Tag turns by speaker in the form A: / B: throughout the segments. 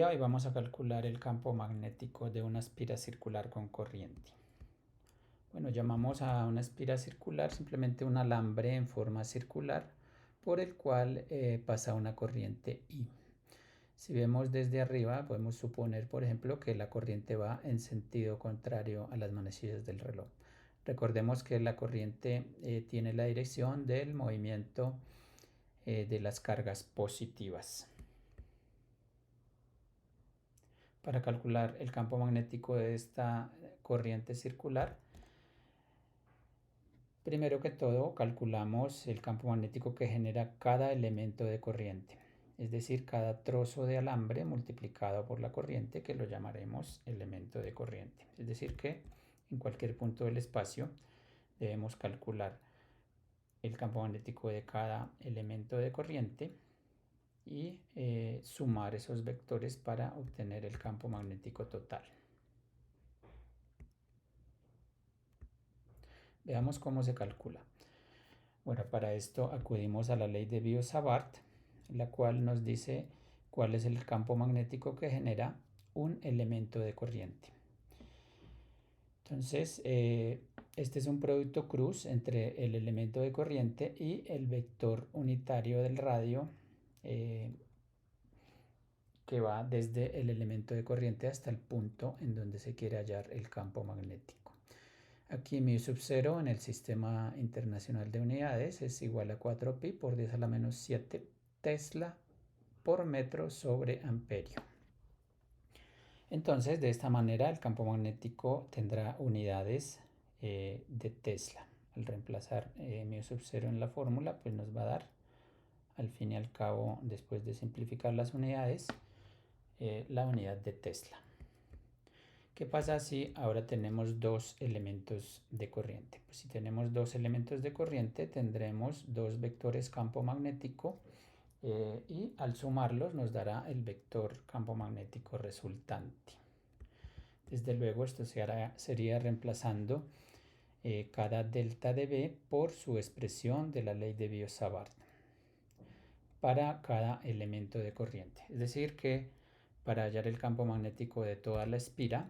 A: Hoy vamos a calcular el campo magnético de una espira circular con corriente. Bueno, llamamos a una espira circular simplemente un alambre en forma circular por el cual pasa una corriente I. Si vemos desde arriba, podemos suponer, por ejemplo, que la corriente va en sentido contrario a las manecillas del reloj. Recordemos que la corriente tiene la dirección del movimiento de las cargas positivas. Para calcular el campo magnético de esta corriente circular, primero que todo calculamos el campo magnético que genera cada elemento de corriente, es decir, cada trozo de alambre multiplicado por la corriente, que lo llamaremos elemento de corriente. Es decir, que en cualquier punto del espacio debemos calcular el campo magnético de cada elemento de corriente y sumar esos vectores para obtener el campo magnético total. Veamos cómo se calcula. Bueno, para esto acudimos a la ley de Biot-Savart, la cual nos dice cuál es el campo magnético que genera un elemento de corriente. Entonces, este es un producto cruz entre el elemento de corriente y el vector unitario del radio que va desde el elemento de corriente hasta el punto en donde se quiere hallar el campo magnético. Aquí μ sub 0 en el sistema internacional de unidades es igual a 4pi por 10 a la menos 7 Tesla por metro sobre amperio. Entonces, de esta manera, el campo magnético tendrá unidades de Tesla. Al reemplazar μ sub 0 en la fórmula, pues nos va a dar, al fin y al cabo, después de simplificar las unidades, la unidad de Tesla. ¿Qué pasa si ahora tenemos dos elementos de corriente? Pues si tenemos dos elementos de corriente, tendremos dos vectores campo magnético y al sumarlos nos dará el vector campo magnético resultante. Desde luego esto sería reemplazando cada delta de B por su expresión de la ley de Biot-Savart para cada elemento de corriente. Es decir que para hallar el campo magnético de toda la espira,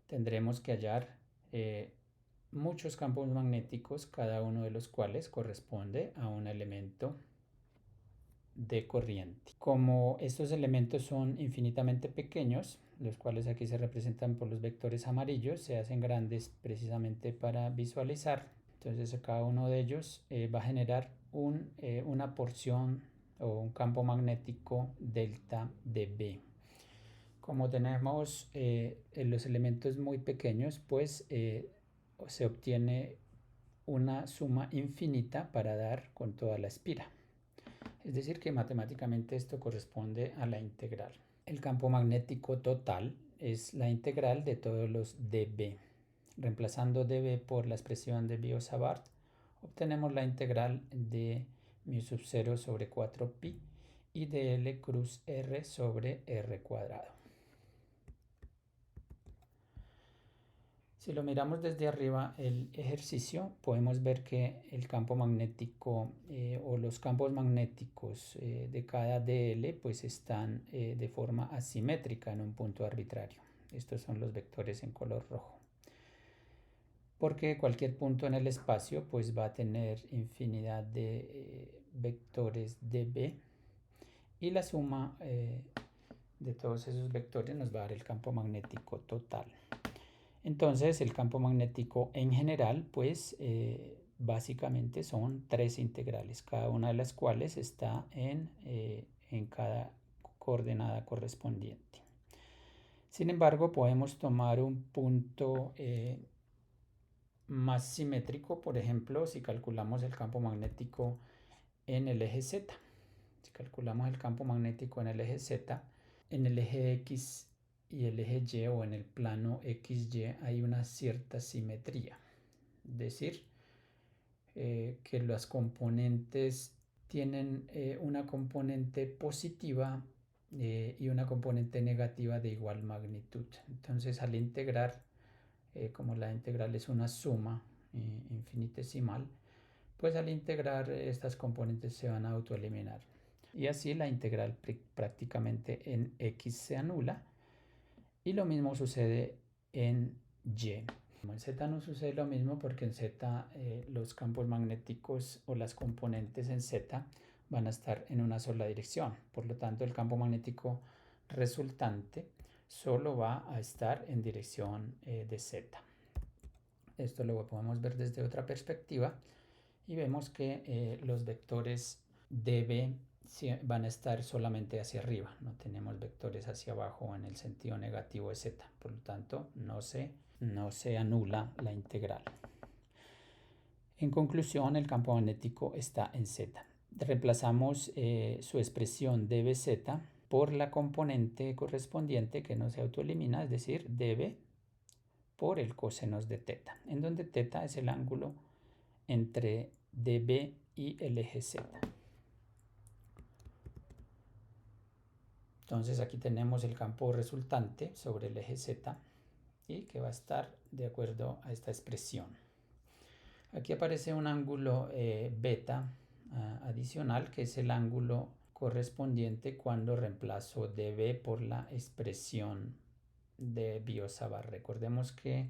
A: tendremos que hallar muchos campos magnéticos, cada uno de los cuales corresponde a un elemento de corriente. Como estos elementos son infinitamente pequeños, los cuales aquí se representan por los vectores amarillos, se hacen grandes precisamente para visualizar. Entonces cada uno de ellos va a generar una porción o un campo magnético delta de B. Como tenemos los elementos muy pequeños, pues se obtiene una suma infinita para dar con toda la espira. Es decir, que matemáticamente esto corresponde a la integral. El campo magnético total es la integral de todos los dB. Reemplazando dB por la expresión de Biot-Savart, obtenemos la integral de μ sub 0 sobre 4pi y de L cruz R sobre R cuadrado. Si lo miramos desde arriba el ejercicio, podemos ver que el campo magnético o los campos magnéticos de cada dl pues están de forma asimétrica en un punto arbitrario. Estos son los vectores en color rojo. Porque cualquier punto en el espacio pues va a tener infinidad de vectores dB y la suma de todos esos vectores nos va a dar el campo magnético total. Entonces el campo magnético en general pues básicamente son tres integrales, cada una de las cuales está en cada coordenada correspondiente. Sin embargo, podemos tomar un punto más simétrico, por ejemplo, si calculamos el campo magnético en el eje Z. Si calculamos el campo magnético en el eje Z, en el eje X y el eje Y o en el plano XY hay una cierta simetría. Es decir, que las componentes tienen una componente positiva y una componente negativa de igual magnitud. Entonces al integrar, como la integral es una suma infinitesimal, pues al integrar estas componentes se van a autoeliminar. Y así la integral prácticamente en X se anula. Y lo mismo sucede en Y. En Z no sucede lo mismo porque en Z los campos magnéticos o las componentes en Z van a estar en una sola dirección. Por lo tanto, el campo magnético resultante solo va a estar en dirección de Z. Esto lo podemos ver desde otra perspectiva y vemos que los vectores dB van a estar solamente hacia arriba. No tenemos vectores hacia abajo en el sentido negativo de Z. Por lo tanto, no se anula la integral. En conclusión, el campo magnético está en Z. Reemplazamos su expresión dBz por la componente correspondiente que no se autoelimina, es decir, dB por el cosenos de teta, en donde teta es el ángulo entre dB y el eje Z. Entonces aquí tenemos el campo resultante sobre el eje Z y que va a estar de acuerdo a esta expresión. Aquí aparece un ángulo beta adicional, que es el ángulo correspondiente cuando reemplazo dB por la expresión de Biot-Savart. Recordemos que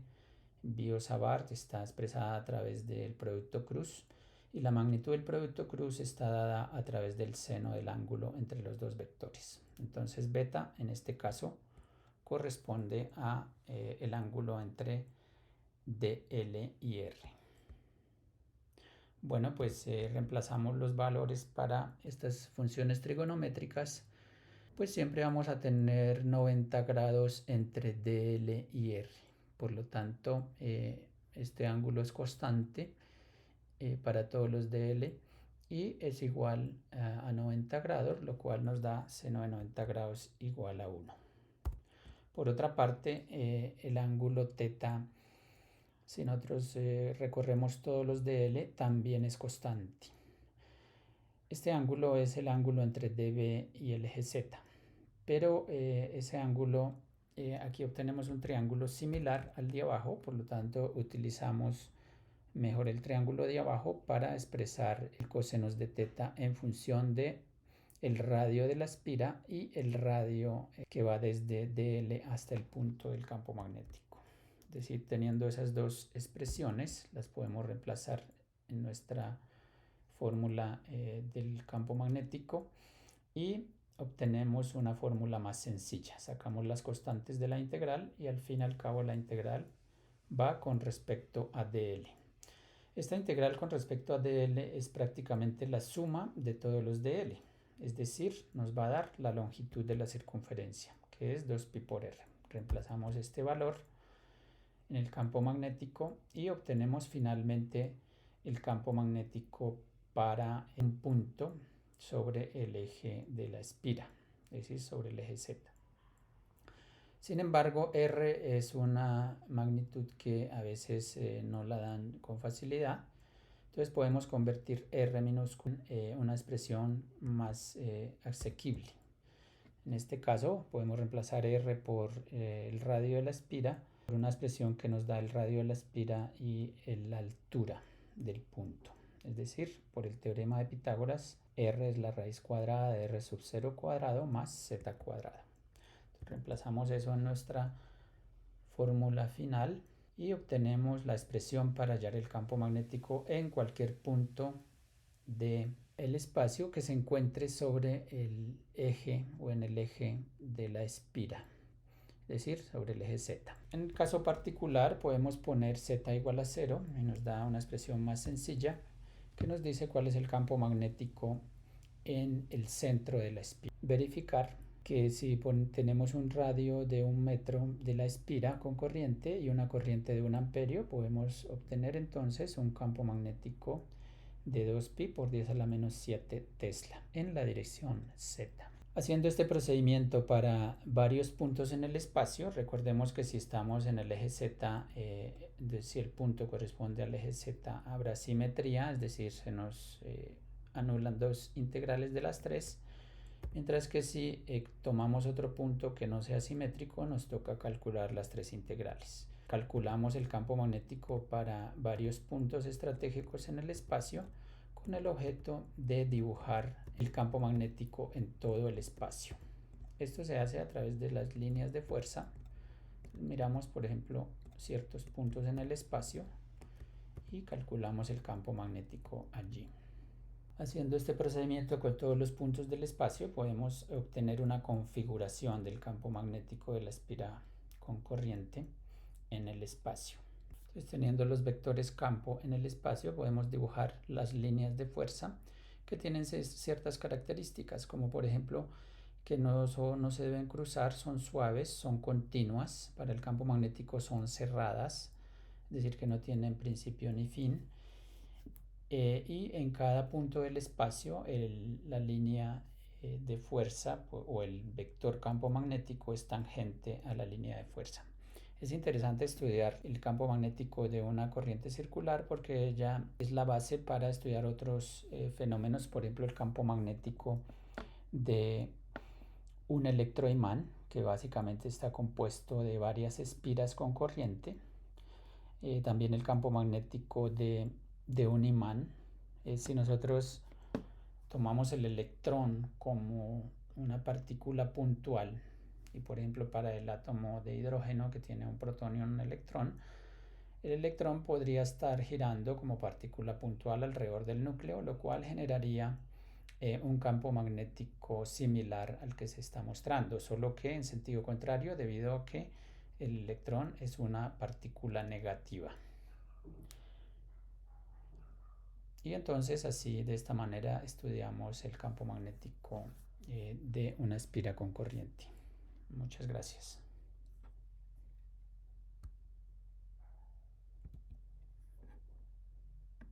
A: Biot-Savart está expresada a través del producto cruz y la magnitud del producto cruz está dada a través del seno del ángulo entre los dos vectores. Entonces beta en este caso corresponde a el ángulo entre DL y R. Bueno, pues reemplazamos los valores para estas funciones trigonométricas, pues siempre vamos a tener 90 grados entre DL y R. Por lo tanto, este ángulo es constante para todos los DL y es igual a 90 grados, lo cual nos da seno de 90 grados igual a 1. Por otra parte, el ángulo teta, si nosotros recorremos todos los DL, también es constante. Este ángulo es el ángulo entre DB y el eje Z, pero ese ángulo, aquí obtenemos un triángulo similar al de abajo, por lo tanto utilizamos mejor el triángulo de abajo para expresar el cosenos de teta en función de el radio de la espira y el radio que va desde DL hasta el punto del campo magnético. Es decir, teniendo esas dos expresiones, las podemos reemplazar en nuestra fórmula del campo magnético y obtenemos una fórmula más sencilla. Sacamos las constantes de la integral y al fin y al cabo la integral va con respecto a DL. Esta integral con respecto a DL es prácticamente la suma de todos los DL, es decir, nos va a dar la longitud de la circunferencia, que es 2pi por r. Reemplazamos este valor en el campo magnético y obtenemos finalmente el campo magnético para un punto sobre el eje de la espira, es decir, sobre el eje Z. Sin embargo, R es una magnitud que a veces no la dan con facilidad. Entonces podemos convertir R minúscula en una expresión más asequible. En este caso podemos reemplazar R por el radio de la espira, por una expresión que nos da el radio de la espira y la altura del punto. Es decir, por el teorema de Pitágoras, R es la raíz cuadrada de R sub 0 cuadrado más Z cuadrado. Reemplazamos eso en nuestra fórmula final y obtenemos la expresión para hallar el campo magnético en cualquier punto del espacio que se encuentre sobre el eje o en el eje de la espira, es decir, sobre el eje Z. En el caso particular podemos poner Z igual a 0 y nos da una expresión más sencilla que nos dice cuál es el campo magnético en el centro de la espira. Verificar que si tenemos un radio de 1 metro de la espira con corriente y una corriente de 1 amperio, podemos obtener entonces un campo magnético de 2pi por 10 a la menos 7 Tesla en la dirección Z. Haciendo este procedimiento para varios puntos en el espacio, recordemos que si estamos en el eje Z, si el punto corresponde al eje Z, habrá simetría, es decir, se nos anulan dos integrales de las tres. Mientras que si tomamos otro punto que no sea simétrico, nos toca calcular las tres integrales. Calculamos el campo magnético para varios puntos estratégicos en el espacio con el objeto de dibujar el campo magnético en todo el espacio. Esto se hace a través de las líneas de fuerza. Miramos, por ejemplo, ciertos puntos en el espacio y calculamos el campo magnético allí. Haciendo este procedimiento con todos los puntos del espacio, podemos obtener una configuración del campo magnético de la espiral con corriente en el espacio. Entonces, teniendo los vectores campo en el espacio, podemos dibujar las líneas de fuerza que tienen ciertas características, como por ejemplo que no se deben cruzar, son suaves, son continuas, para el campo magnético son cerradas, es decir, que no tienen principio ni fin. Y en cada punto del espacio la línea de fuerza o el vector campo magnético es tangente a la línea de fuerza. Es interesante estudiar el campo magnético de una corriente circular porque ella es la base para estudiar otros fenómenos, por ejemplo el campo magnético de un electroimán, que básicamente está compuesto de varias espiras con corriente. También el campo magnético de un imán. Si nosotros tomamos el electrón como una partícula puntual, y por ejemplo para el átomo de hidrógeno que tiene un protonio y un electrón, el electrón podría estar girando como partícula puntual alrededor del núcleo, lo cual generaría un campo magnético similar al que se está mostrando, solo que en sentido contrario, debido a que el electrón es una partícula negativa. Y entonces así, de esta manera, estudiamos el campo magnético de una espira con corriente. Muchas gracias.